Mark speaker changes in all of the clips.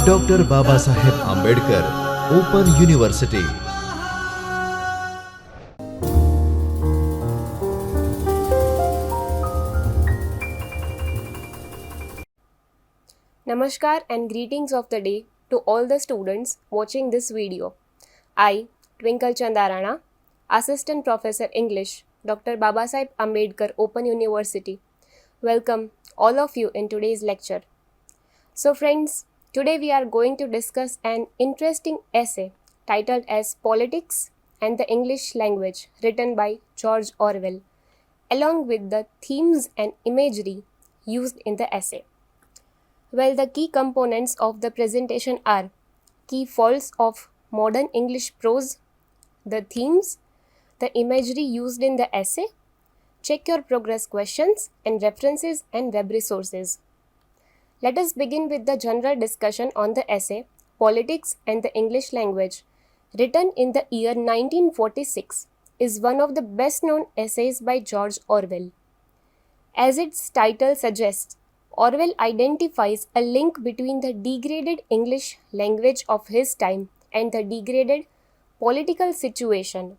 Speaker 1: Doctor Babasaheb Ambedkar open university.
Speaker 2: Namaskar and greetings of the day to all the students watching this video. I, Twinkle Chandarana, Assistant Professor English, Dr. Babasaheb Ambedkar Open University, welcome all of you in today's lecture. So friends, today we are going to discuss an interesting essay titled as Politics and the English Language, written by George Orwell, along with the themes and imagery used in the essay. Well, the key components of the presentation are key faults of modern English prose, the themes, the imagery used in the essay, check your progress questions, and references and web resources. Let us begin with the general discussion on the essay Politics and the English Language, written in the year 1946, is one of the best known essays by George Orwell. As its title suggests, Orwell identifies a link between the degraded English language of his time and the degraded political situation.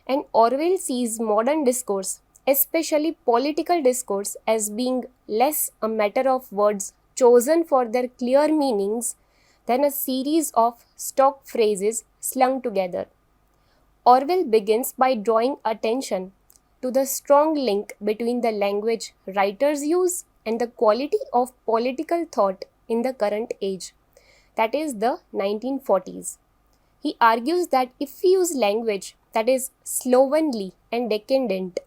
Speaker 2: And Orwell sees modern discourse, especially political discourse, as being less a matter of words chosen for their clear meanings than a series of stock phrases slung together. Orwell begins by drawing attention to the strong link between the language writers use and the quality of political thought in the current age, that is the 1940s. He argues that if we use language that is slovenly and decadent,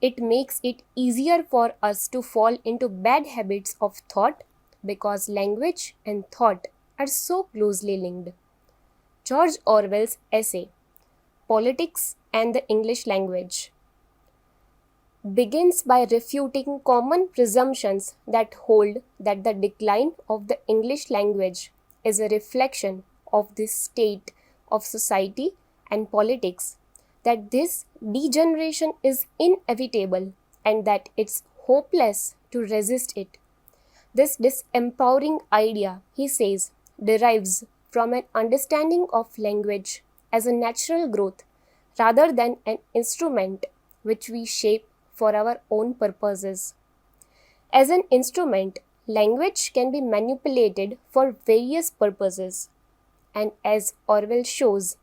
Speaker 2: it makes it easier for us to fall into bad habits of thought because language and thought are so closely linked. George Orwell's essay, Politics and the English Language, begins by refuting common presumptions that hold that the decline of the English language is a reflection of the state of society and politics, that this degeneration is inevitable and that it's hopeless to resist it. This disempowering idea, he says, derives from an understanding of language as a natural growth rather than an instrument which we shape for our own purposes. As an instrument, language can be manipulated for various purposes, and as Orwell shows,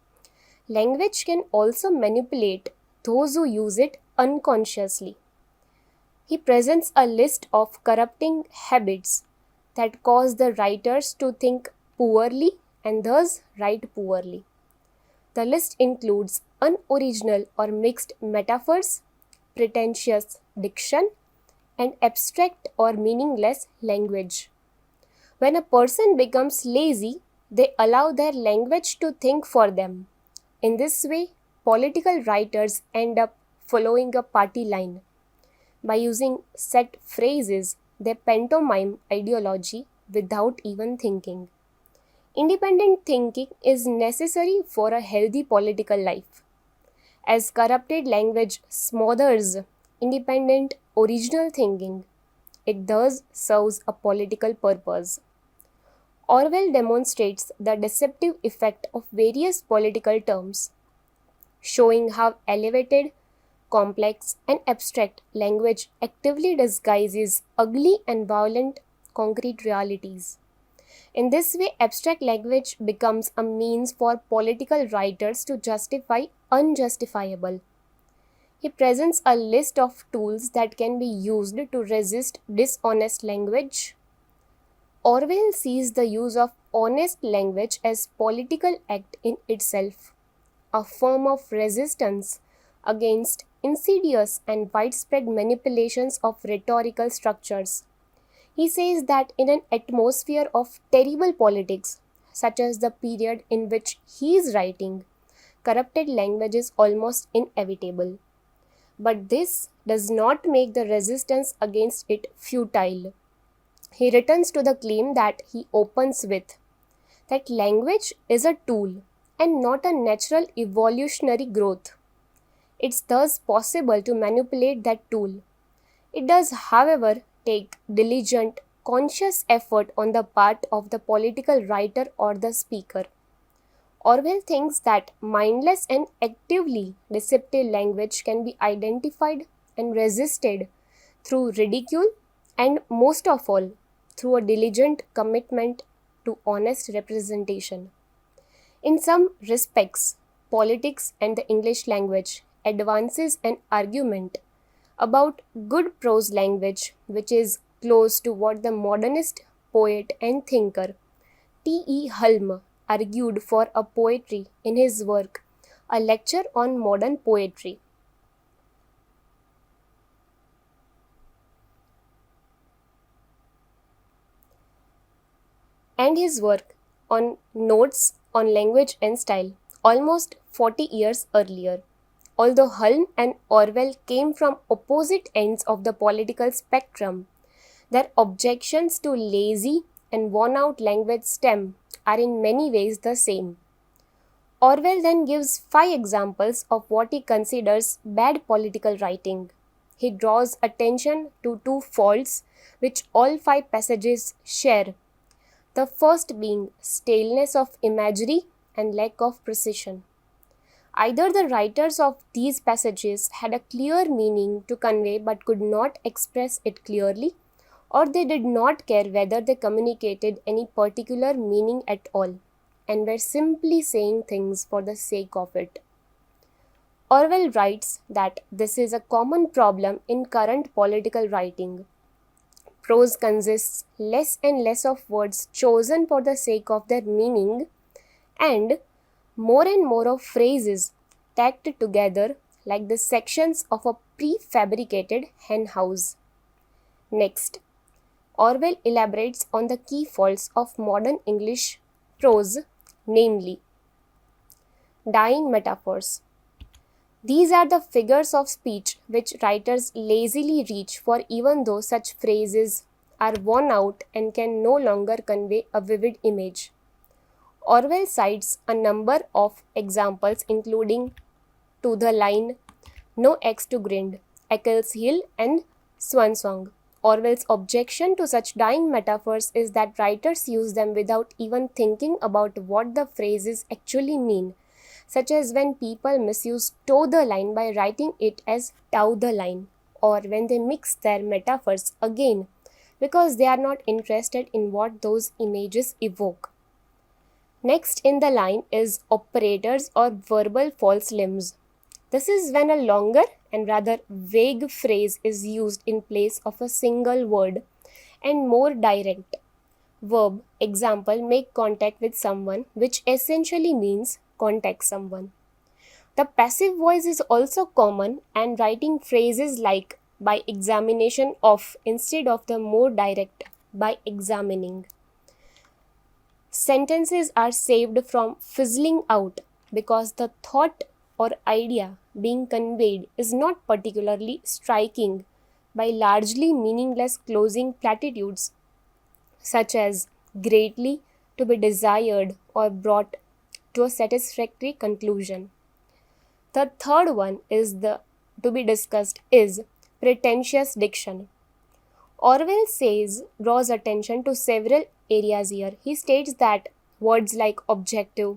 Speaker 2: language can also manipulate those who use it unconsciously. He presents a list of corrupting habits that cause the writers to think poorly and thus write poorly. The list includes unoriginal or mixed metaphors, pretentious diction, and abstract or meaningless language. When a person becomes lazy, they allow their language to think for them. In this way, political writers end up following a party line. By using set phrases, they pantomime ideology without even thinking. Independent thinking is necessary for a healthy political life. As corrupted language smothers independent original thinking, it thus serves a political purpose. Orwell demonstrates the deceptive effect of various political terms, showing how elevated, complex, and abstract language actively disguises ugly and violent concrete realities. In this way, abstract language becomes a means for political writers to justify unjustifiable. He presents a list of tools that can be used to resist dishonest language. Orwell sees the use of honest language as political act in itself, a form of resistance against insidious and widespread manipulations of rhetorical structures. He says that in an atmosphere of terrible politics, such as the period in which he is writing, corrupted language is almost inevitable. But this does not make the resistance against it futile. He returns to the claim that he opens with, that language is a tool and not a natural evolutionary growth. It's thus possible to manipulate that tool. It does, however, take diligent conscious effort on the part of the political writer or the speaker. Orwell thinks that mindless and actively deceptive language can be identified and resisted through ridicule and, most of all, through a diligent commitment to honest representation. In some respects, politics and the English language advances an argument about good prose language which is close to what the modernist poet and thinker T. E. Hulme argued for a poetry in his work, A Lecture on Modern Poetry. And his work on Notes on Language and Style almost 40 years earlier. Although Hulme and Orwell came from opposite ends of the political spectrum, their objections to lazy and worn-out language stem are in many ways the same. Orwell then gives 5 examples of what he considers bad political writing. He draws attention to 2 faults which all 5 passages share. The first being staleness of imagery and lack of precision. Either the writers of these passages had a clear meaning to convey but could not express it clearly, or they did not care whether they communicated any particular meaning at all, and were simply saying things for the sake of it. Orwell writes that this is a common problem in current political writing. Prose consists less and less of words chosen for the sake of their meaning, and more of phrases tacked together like the sections of a prefabricated henhouse. Next, Orwell elaborates on the key faults of modern English prose, namely, dying metaphors. These are the figures of speech which writers lazily reach for even though such phrases are worn out and can no longer convey a vivid image. Orwell cites a number of examples including To the Line, No Axe to Grind, Eccles Hill and Swan Song. Orwell's objection to such dying metaphors is that writers use them without even thinking about what the phrases actually mean, such as when people misuse toe the line by writing it as tow the line, or when they mix their metaphors again because they are not interested in what those images evoke. Next in the line is operators or verbal false limbs. This is when a longer and rather vague phrase is used in place of a single word and more direct. Verb, example, make contact with someone, which essentially means contact someone. The passive voice is also common, and writing phrases like by examination of instead of the more direct by examining. Sentences are saved from fizzling out because the thought or idea being conveyed is not particularly striking by largely meaningless closing platitudes such as greatly to be desired or brought to a satisfactory conclusion. The third one is to be discussed is pretentious diction. Orwell draws attention to several areas here. He states that words like objective,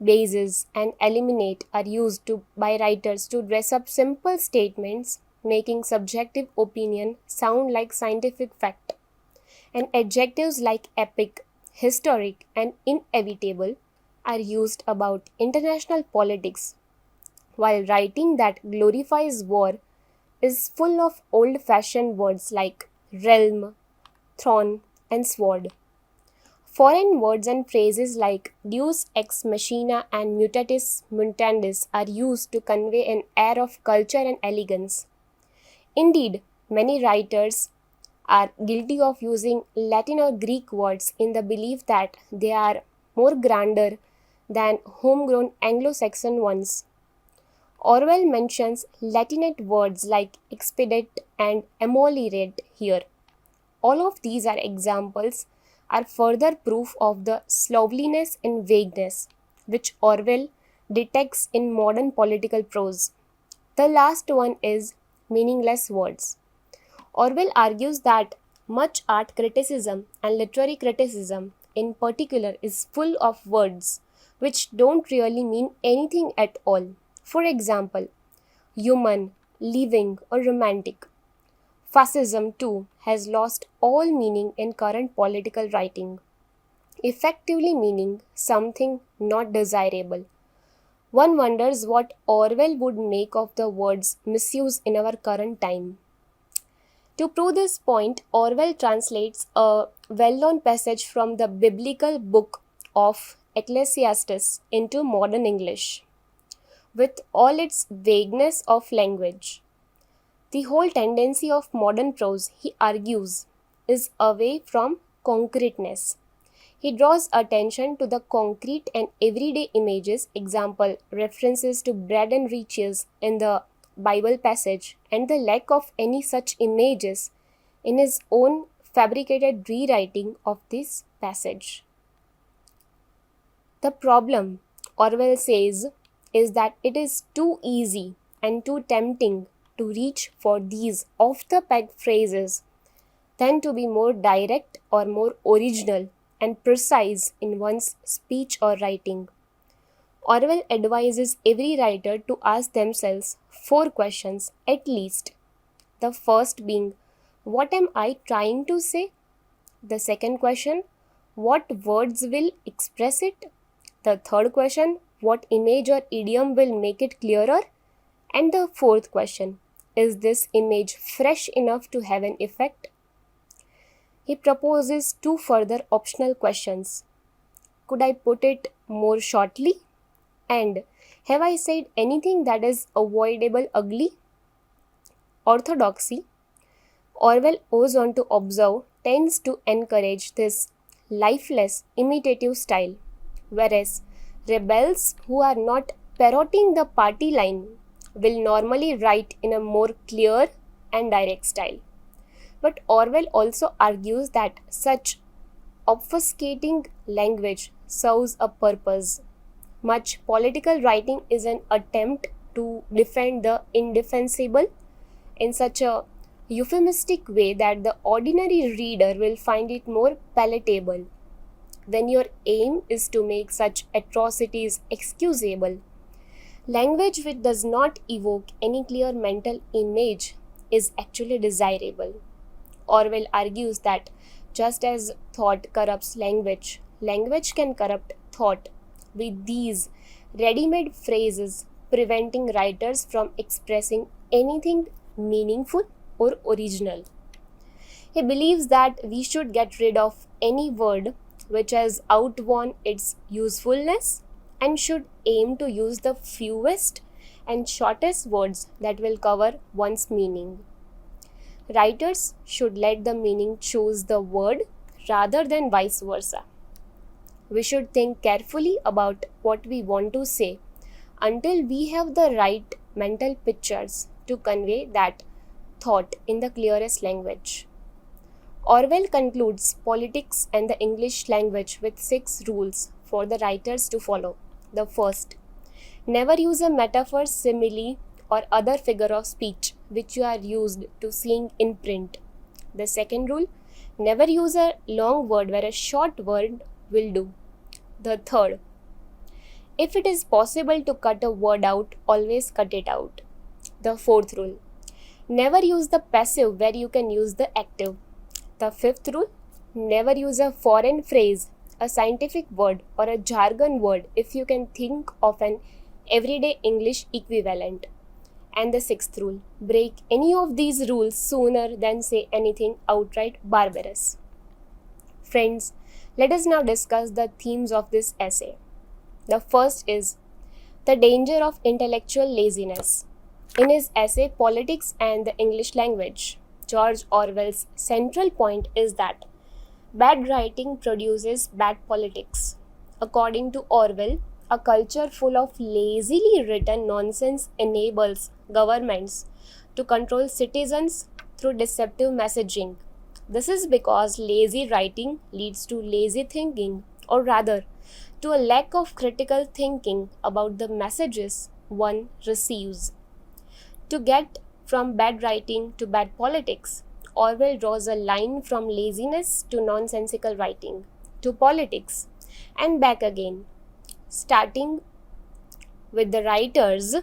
Speaker 2: basis, and eliminate are used by writers to dress up simple statements, making subjective opinion sound like scientific fact. And adjectives like epic, historic, and inevitable are used about international politics, while writing that glorifies war is full of old-fashioned words like realm, throne, and sword. Foreign words and phrases like deus ex machina and mutatis mutandis are used to convey an air of culture and elegance. Indeed, many writers are guilty of using Latin or Greek words in the belief that they are more grander than homegrown Anglo-Saxon ones. Orwell mentions Latinate words like expedite and ameliorate here. All of these are further proof of the slovenliness and vagueness which Orwell detects in modern political prose. The last one is meaningless words. Orwell argues that Much art criticism and literary criticism, in particular, is full of words which don't really mean anything at all. For example, human, living, or romantic. Fascism, too, has lost all meaning in current political writing, effectively meaning something not desirable. One wonders what Orwell would make of the word's misuse in our current time. To prove this point, Orwell translates a well known passage from the biblical book of Ecclesiastes into modern English, with all its vagueness of language. The whole tendency of modern prose, he argues, is away from concreteness. He draws attention to the concrete and everyday images, example, references to bread and riches in the Bible passage, and the lack of any such images in his own fabricated rewriting of this passage. The problem, Orwell says, is that it is too easy and too tempting to reach for these off-the-peg phrases than to be more direct or more original and precise in one's speech or writing. Orwell advises every writer to ask themselves 4 questions at least. The first being, what am I trying to say? The second question, what words will express it? The third question, what image or idiom will make it clearer? And the fourth question, is this image fresh enough to have an effect? He proposes 2 further optional questions. Could I put it more shortly? And have I said anything that is avoidable ugly? Orthodoxy, Orwell goes on to observe, tends to encourage this lifeless imitative style, whereas rebels who are not parroting the party line will normally write in a more clear and direct style. But Orwell also argues that such obfuscating language serves a purpose. Much political writing is an attempt to defend the indefensible in such a euphemistic way that the ordinary reader will find it more palatable. When your aim is to make such atrocities excusable, language which does not evoke any clear mental image is actually desirable. Orwell argues that just as thought corrupts language, language can corrupt thought, with these ready-made phrases preventing writers from expressing anything meaningful or original. He believes that we should get rid of any word which has outworn its usefulness and should aim to use the fewest and shortest words that will cover one's meaning. Writers should let the meaning choose the word rather than vice versa. We should think carefully about what we want to say until we have the right mental pictures to convey that thought in the clearest language. Orwell concludes politics and the English language with 6 rules for the writers to follow. The first, never use a metaphor, simile, or other figure of speech which you are used to seeing in print. The second rule, never use a long word where a short word will do. The third, if it is possible to cut a word out, always cut it out. The fourth rule, never use the passive where you can use the active. The fifth rule, never use a foreign phrase, a scientific word, or a jargon word if you can think of an everyday English equivalent. And the sixth rule, break any of these rules sooner than say anything outright barbarous. Friends, let us now discuss the themes of this essay. The first is the danger of intellectual laziness. In his essay Politics and the English Language, George Orwell's central point is that bad writing produces bad politics. According to Orwell, a culture full of lazily written nonsense enables governments to control citizens through deceptive messaging. This is because lazy writing leads to lazy thinking, or rather, to a lack of critical thinking about the messages one receives. To get from bad writing to bad politics, Orwell draws a line from laziness to nonsensical writing, to politics, and back again. Starting with the writers,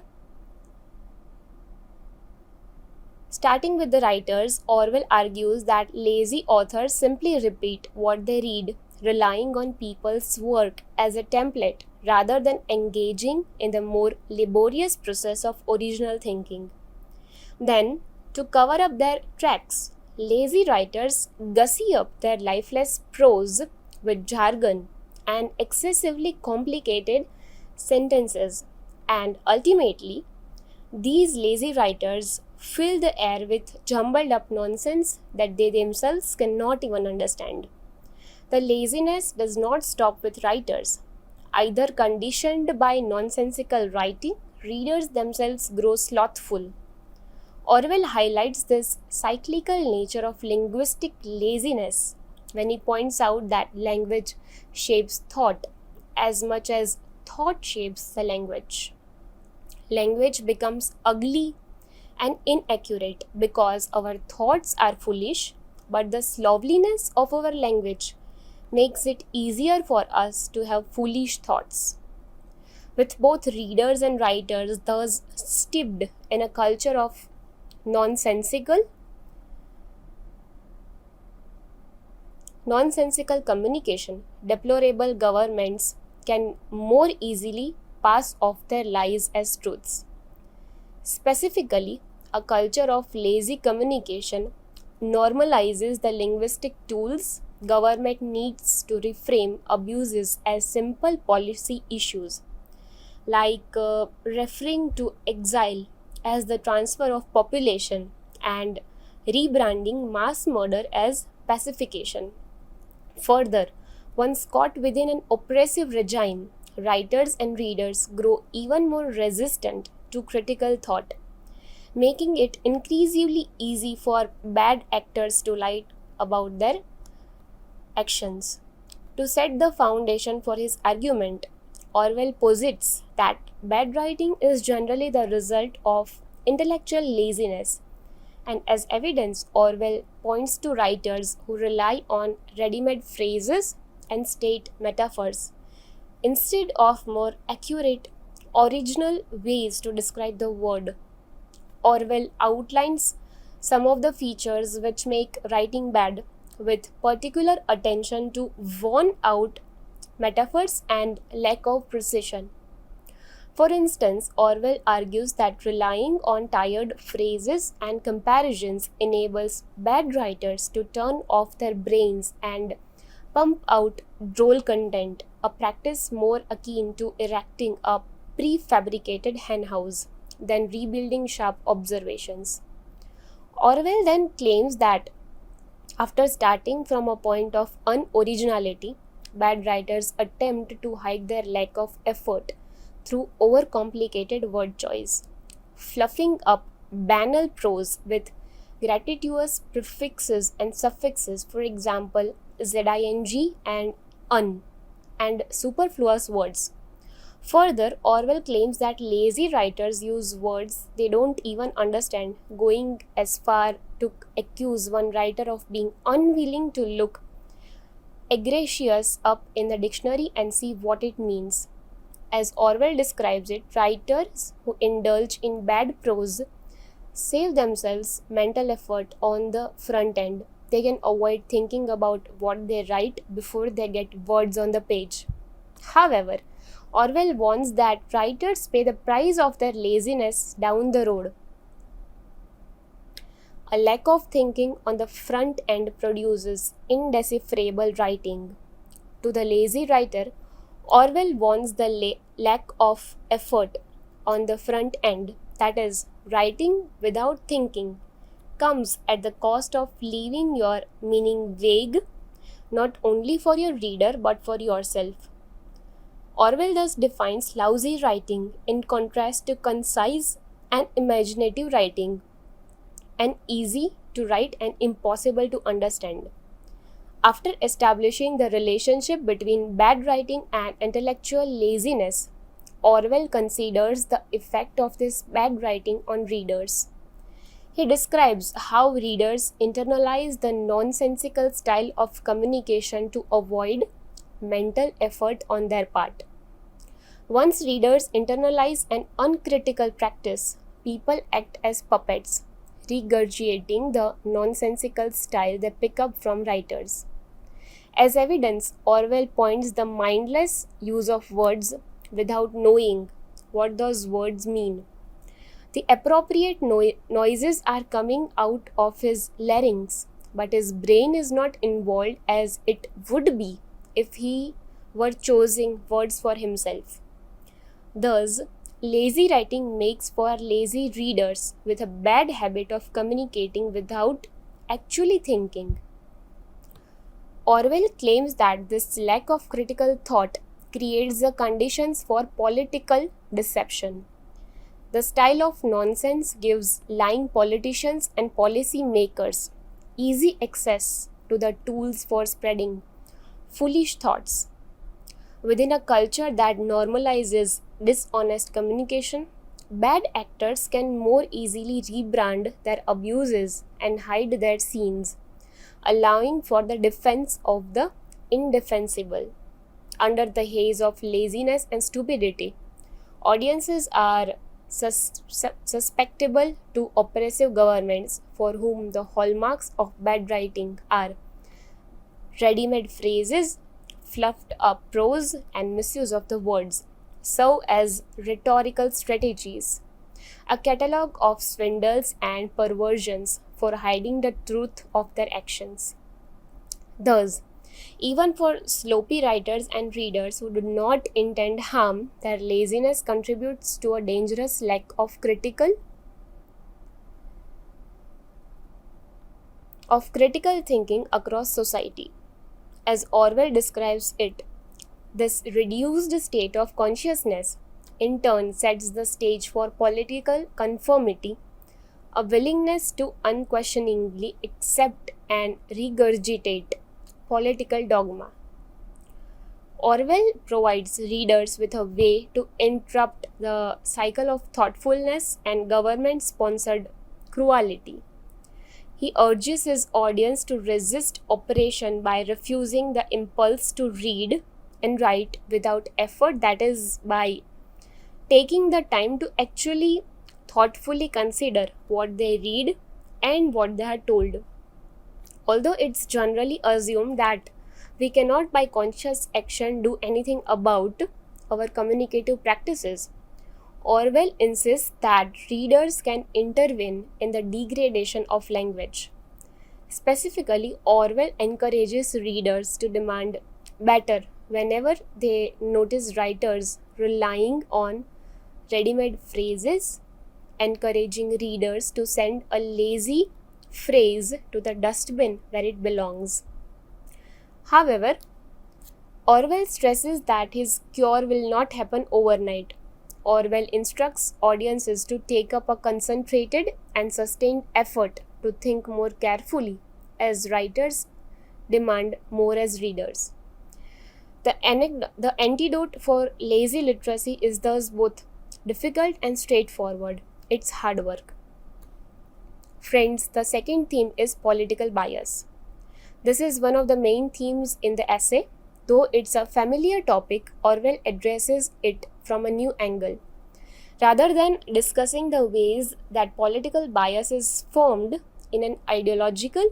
Speaker 2: Orwell argues that lazy authors simply repeat what they read, relying on people's work as a template rather than engaging in the more laborious process of original thinking. Then, to cover up their tracks, lazy writers gussy up their lifeless prose with jargon and excessively complicated sentences, and ultimately, these lazy writers fill the air with jumbled up nonsense that they themselves cannot even understand. The laziness does not stop with writers. Either conditioned by nonsensical writing, readers themselves grow slothful. Orwell highlights this cyclical nature of linguistic laziness when he points out that language shapes thought as much as thought shapes the language. Language becomes ugly and inaccurate because our thoughts are foolish, but the slovenliness of our language makes it easier for us to have foolish thoughts. With both readers and writers thus steeped in a culture of nonsensical communication, deplorable governments can more easily pass off their lies as truths. Specifically, a culture of lazy communication normalizes the linguistic tools government needs to reframe abuses as simple policy issues, like referring to exile as the transfer of population and rebranding mass murder as pacification. Further, once caught within an oppressive regime, writers and readers grow even more resistant to critical thought, making it increasingly easy for bad actors to lie about their actions. To set the foundation for his argument, Orwell posits that bad writing is generally the result of intellectual laziness, and as evidence, Orwell points to writers who rely on ready-made phrases and state metaphors instead of more accurate, original ways to describe the word. Orwell outlines some of the features which make writing bad, with particular attention to worn out metaphors and lack of precision. For instance, Orwell argues that relying on tired phrases and comparisons enables bad writers to turn off their brains and pump out droll content, a practice more akin to erecting a prefabricated henhouse than rebuilding sharp observations. Orwell then claims that after starting from a point of unoriginality, bad writers attempt to hide their lack of effort through overcomplicated word choice, fluffing up banal prose with gratuitous prefixes and suffixes, for example, zing and un, and superfluous words. Further, Orwell claims that lazy writers use words they don't even understand, going as far to accuse one writer of being unwilling to look egregious up in the dictionary and see what it means. As Orwell describes it, writers who indulge in bad prose save themselves mental effort on the front end. They can avoid thinking about what they write before they get words on the page. However, Orwell warns that writers pay the price of their laziness down the road. A lack of thinking on the front end produces indecipherable writing. To the lazy writer, Orwell warns the lack of effort on the front end, that is, writing without thinking, comes at the cost of leaving your meaning vague, not only for your reader but for yourself. Orwell thus defines lousy writing in contrast to concise and imaginative writing, and easy to write and impossible to understand. After establishing the relationship between bad writing and intellectual laziness, Orwell considers the effect of this bad writing on readers. He describes how readers internalize the nonsensical style of communication to avoid mental effort on their part. Once readers internalize an uncritical practice, people act as puppets, regurgitating the nonsensical style they pick up from writers. As evidence, Orwell points the mindless use of words without knowing what those words mean. The appropriate noises are coming out of his larynx, but his brain is not involved as it would be if he were choosing words for himself. Thus, lazy writing makes for lazy readers with a bad habit of communicating without actually thinking. Orwell claims that this lack of critical thought creates the conditions for political deception. The style of nonsense gives lying politicians and policy makers easy access to the tools for spreading foolish thoughts. Within a culture that normalizes dishonest communication, bad actors can more easily rebrand their abuses and hide their scenes, allowing for the defense of the indefensible. Under the haze of laziness and stupidity, audiences are susceptible to oppressive governments for whom the hallmarks of bad writing are ready-made phrases, fluffed up prose, and misuse of the words serve as rhetorical strategies, a catalogue of swindles and perversions for hiding the truth of their actions. Thus, even for sloppy writers and readers who do not intend harm, their laziness contributes to a dangerous lack of critical thinking across society. As Orwell describes it, this reduced state of consciousness in turn sets the stage for political conformity, a willingness to unquestioningly accept and regurgitate political dogma. Orwell provides readers with a way to interrupt the cycle of thoughtfulness and government-sponsored cruelty. He urges his audience to resist oppression by refusing the impulse to read and write without effort, that is, by taking the time to actually thoughtfully consider what they read and what they are told. Although it's generally assumed that we cannot by conscious action do anything about our communicative practices, Orwell insists that readers can intervene in the degradation of language. Specifically, Orwell encourages readers to demand better whenever they notice writers relying on ready-made phrases, encouraging readers to send a lazy phrase to the dustbin where it belongs. However, Orwell stresses that his cure will not happen overnight. Orwell instructs audiences to take up a concentrated and sustained effort to think more carefully as writers demand more as readers. The antidote for lazy literacy is thus both difficult and straightforward. It's hard work. Friends, the second theme is political bias. This is one of the main themes in the essay. Though it's a familiar topic, Orwell addresses it from a new angle. Rather than discussing the ways that political bias is formed in an ideological,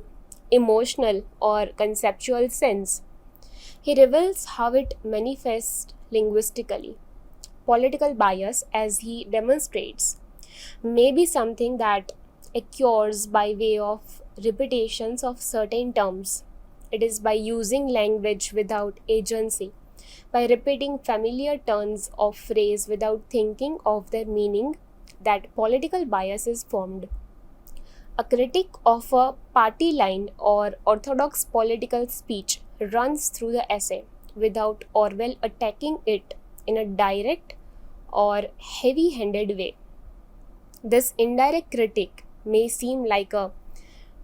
Speaker 2: emotional, or conceptual sense, he reveals how it manifests linguistically. Political bias, as he demonstrates, may be something that occurs by way of repetitions of certain terms. It is by using language without agency, by repeating familiar turns of phrase without thinking of their meaning, that political bias is formed. A critique of a party line or orthodox political speech runs through the essay without Orwell attacking it in a direct or heavy-handed way. This indirect critique may seem like a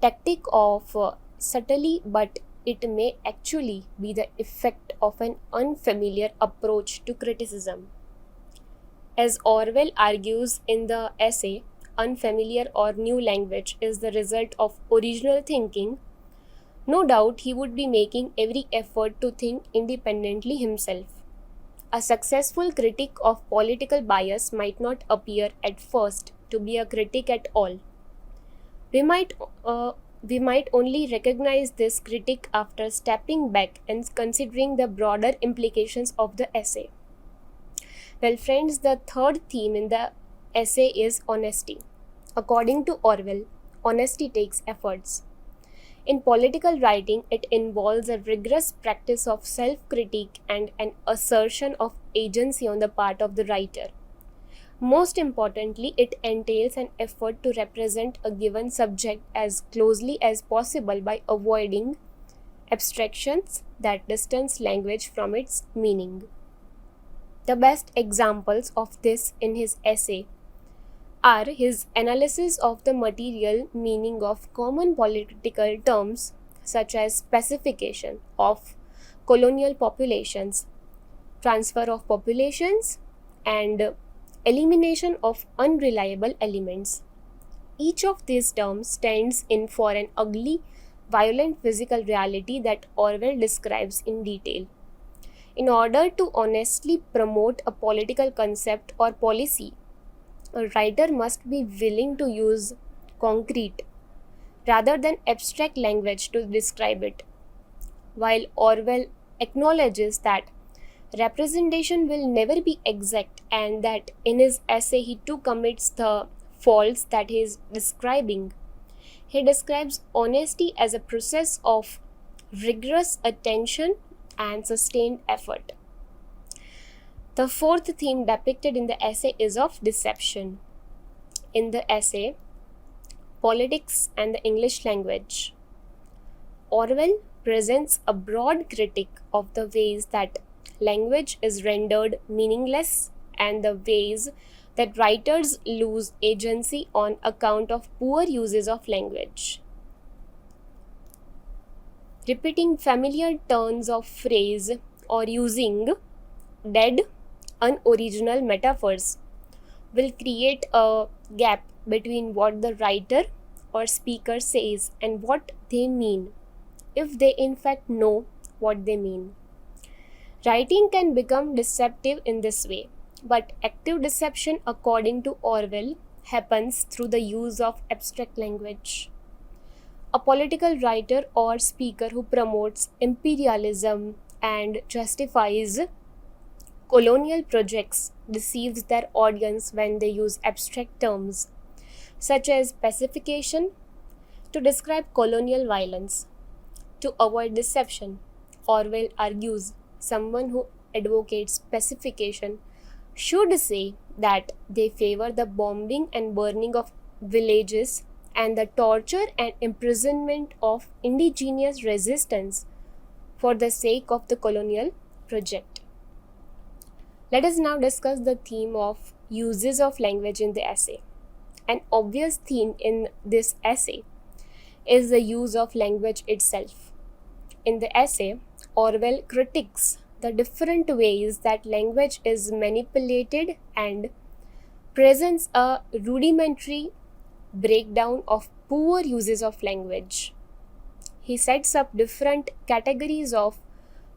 Speaker 2: tactic of subtlety, but it may actually be the effect of an unfamiliar approach to criticism. As Orwell argues in the essay, unfamiliar or new language is the result of original thinking, no doubt he would be making every effort to think independently himself. A successful critic of political bias might not appear at first to be a critic at all. We might we might only recognize this critic after stepping back and considering the broader implications of the essay. Well, friends, the third theme in the essay is honesty. According to Orwell, honesty takes efforts. In political writing, it involves a rigorous practice of self critique and an assertion of agency on the part of the writer. Most importantly, it entails an effort to represent a given subject as closely as possible by avoiding abstractions that distance language from its meaning. The best examples of this in his essay are his analysis of the material meaning of common political terms such as pacification of colonial populations, transfer of populations, and elimination of unreliable elements. Each of these terms stands in for an ugly, violent physical reality that Orwell describes in detail. In order to honestly promote a political concept or policy, a writer must be willing to use concrete rather than abstract language to describe it. While Orwell acknowledges that representation will never be exact and that in his essay he too commits the faults that he is describing, he describes honesty as a process of rigorous attention and sustained effort. The fourth theme depicted in the essay is of deception. In the essay, Politics and the English Language, Orwell presents a broad critique of the ways that language is rendered meaningless and the ways that writers lose agency on account of poor uses of language. Repeating familiar turns of phrase or using dead, unoriginal metaphors will create a gap between what the writer or speaker says and what they mean, if they in fact know what they mean. Writing can become deceptive in this way, but active deception, according to Orwell, happens through the use of abstract language. A political writer or speaker who promotes imperialism and justifies colonial projects deceives their audience when they use abstract terms such as pacification to describe colonial violence. To avoid deception, Orwell argues someone who advocates pacification should say that they favor the bombing and burning of villages and the torture and imprisonment of indigenous resistance for the sake of the colonial project. Let us now discuss the theme of uses of language in the essay. An obvious theme in this essay is the use of language itself. In the essay, Orwell critiques the different ways that language is manipulated and presents a rudimentary breakdown of poor uses of language. He sets up different categories of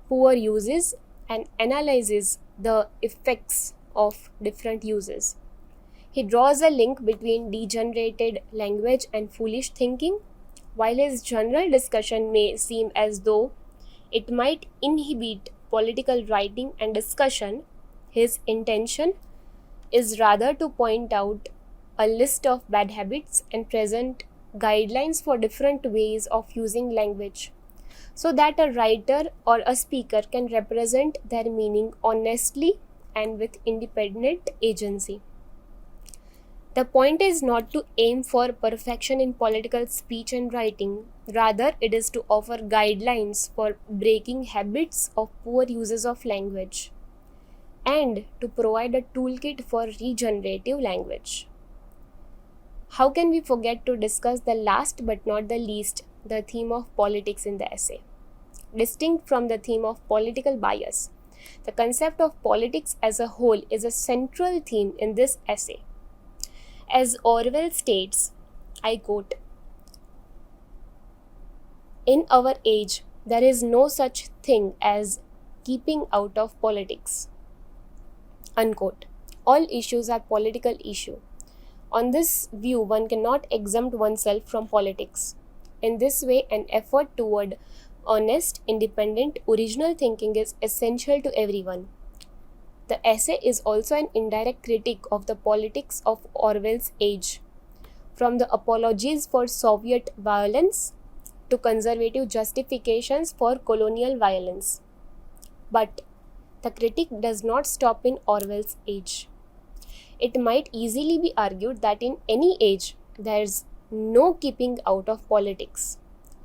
Speaker 2: poor uses and analyzes the effects of different uses. He draws a link between degenerated language and foolish thinking. While his general discussion may seem as though it might inhibit political writing and discussion, his intention is rather to point out a list of bad habits and present guidelines for different ways of using language so that a writer or a speaker can represent their meaning honestly and with independent agency. The point is not to aim for perfection in political speech and writing, rather, it is to offer guidelines for breaking habits of poor uses of language and to provide a toolkit for regenerative language. How can we forget to discuss the last but not the least, the theme of politics in the essay? Distinct from the theme of political bias, the concept of politics as a whole is a central theme in this essay. As Orwell states, I quote, "In our age, there is no such thing as keeping out of politics." Unquote. All issues are political issue. On this view, one cannot exempt oneself from politics. In this way, an effort toward honest, independent, original thinking is essential to everyone. The essay is also an indirect critique of the politics of Orwell's age, from the apologies for Soviet violence to conservative justifications for colonial violence. But the critique does not stop in Orwell's age. It might easily be argued that in any age there's no keeping out of politics.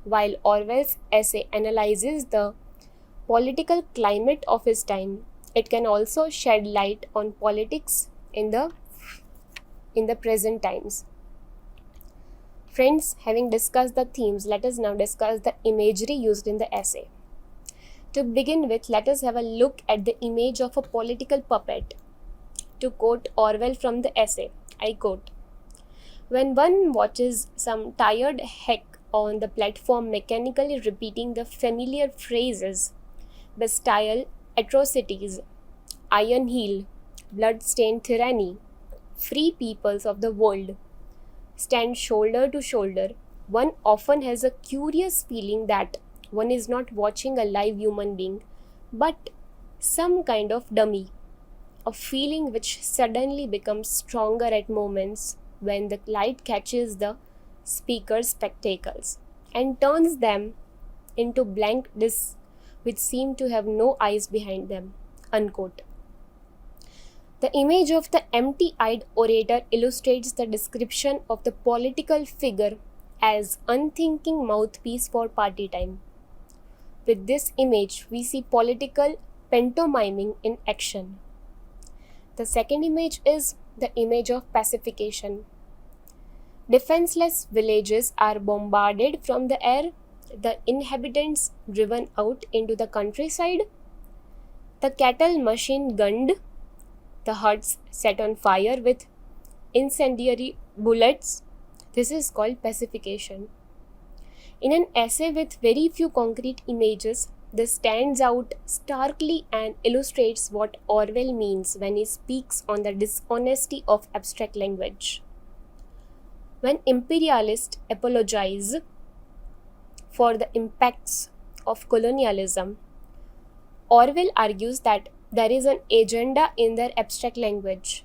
Speaker 2: While Orwell's essay analyzes the political climate of his time, it can also shed light on politics in the present times. Friends, having discussed the themes, let us now discuss the imagery used in the essay. To begin with, let us have a look at the image of a political puppet. To quote Orwell from the essay, I quote, "When one watches some tired hack on the platform mechanically repeating the familiar phrases, bestial atrocities, iron heel, blood-stained tyranny, free peoples of the world, stand shoulder to shoulder, one often has a curious feeling that one is not watching a live human being, but some kind of dummy, a feeling which suddenly becomes stronger at moments when the light catches the speaker's spectacles and turns them into blank discs which seem to have no eyes behind them." Unquote. The image of the empty-eyed orator illustrates the description of the political figure as unthinking mouthpiece for party time. With this image, we see political pantomiming in action. The second image is the image of pacification. Defenseless villages are bombarded from the air, the inhabitants driven out into the countryside, the cattle machine gunned, the huts set on fire with incendiary bullets. This is called pacification. In an essay with very few concrete images, this stands out starkly and illustrates what Orwell means when he speaks on the dishonesty of abstract language. When imperialists apologize for the impacts of colonialism, Orwell argues that there is an agenda in their abstract language.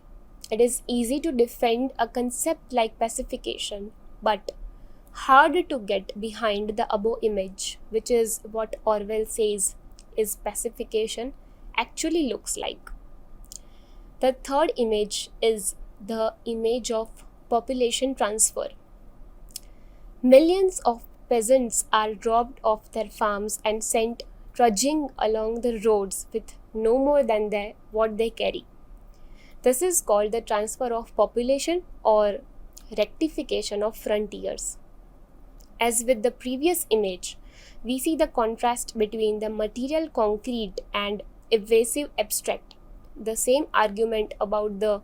Speaker 2: It is easy to defend a concept like pacification, but hard to get behind the above image, which is what Orwell says is pacification actually looks like. The third image is the image of population transfer. Millions of peasants are robbed of their farms and sent trudging along the roads with no more than what they carry. This is called the transfer of population or rectification of frontiers. As with the previous image, we see the contrast between the material concrete and evasive abstract. The same argument about the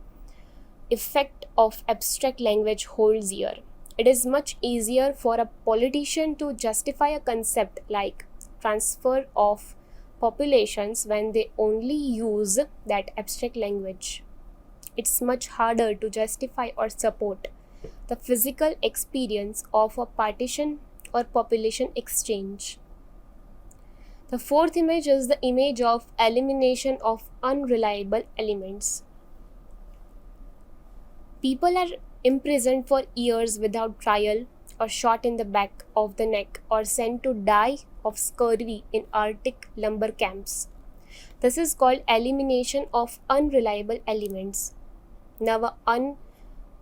Speaker 2: effect of abstract language holds here. It is much easier for a politician to justify a concept like transfer of populations when they only use that abstract language. It's much harder to justify or support the physical experience of a partition or population exchange. The fourth image is the image of elimination of unreliable elements. People are imprisoned for years without trial, or shot in the back of the neck, or sent to die of scurvy in Arctic lumber camps. This is called elimination of unreliable elements. Now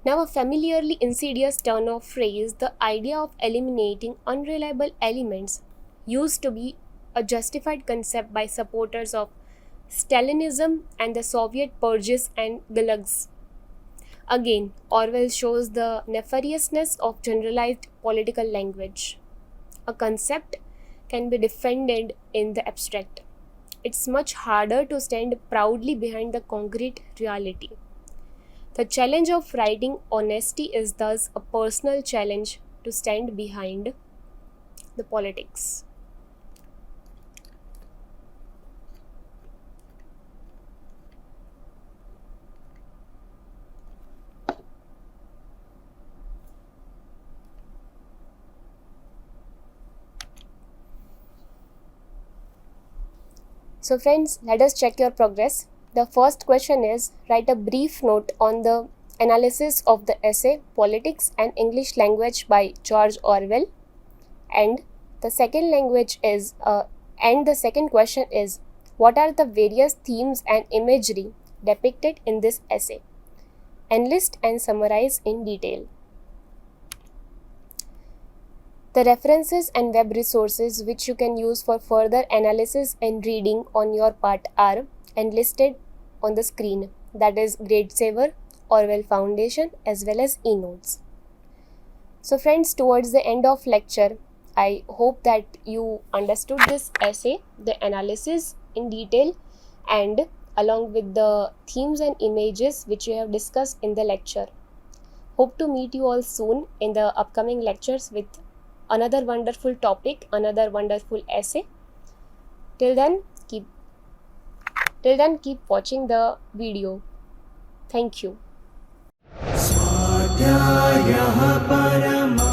Speaker 2: a familiarly insidious turn of phrase, the idea of eliminating unreliable elements used to be a justified concept by supporters of Stalinism and the Soviet purges and gulags. Again, Orwell shows the nefariousness of generalized political language. A concept can be defended in the abstract. It's much harder to stand proudly behind the concrete reality. The challenge of writing honesty is thus a personal challenge to stand behind the politics. So friends, let us check your progress. The first question is, write a brief note on the analysis of the essay Politics and English Language by George Orwell. And the second question is, what are the various themes and imagery depicted in this essay? Enlist and summarize in detail. The references and web resources which you can use for further analysis and reading on your part are enlisted on the screen, that is GradeSaver, Orwell Foundation as well as eNotes. So friends, towards the end of lecture, I hope that you understood this essay, the analysis in detail, and along with the themes and images which you have discussed in the lecture. Hope to meet you all soon in the upcoming lectures with another wonderful topic, another wonderful essay. Till then, keep watching the video. Thank you.
Speaker 3: स्वाध्यायः परमः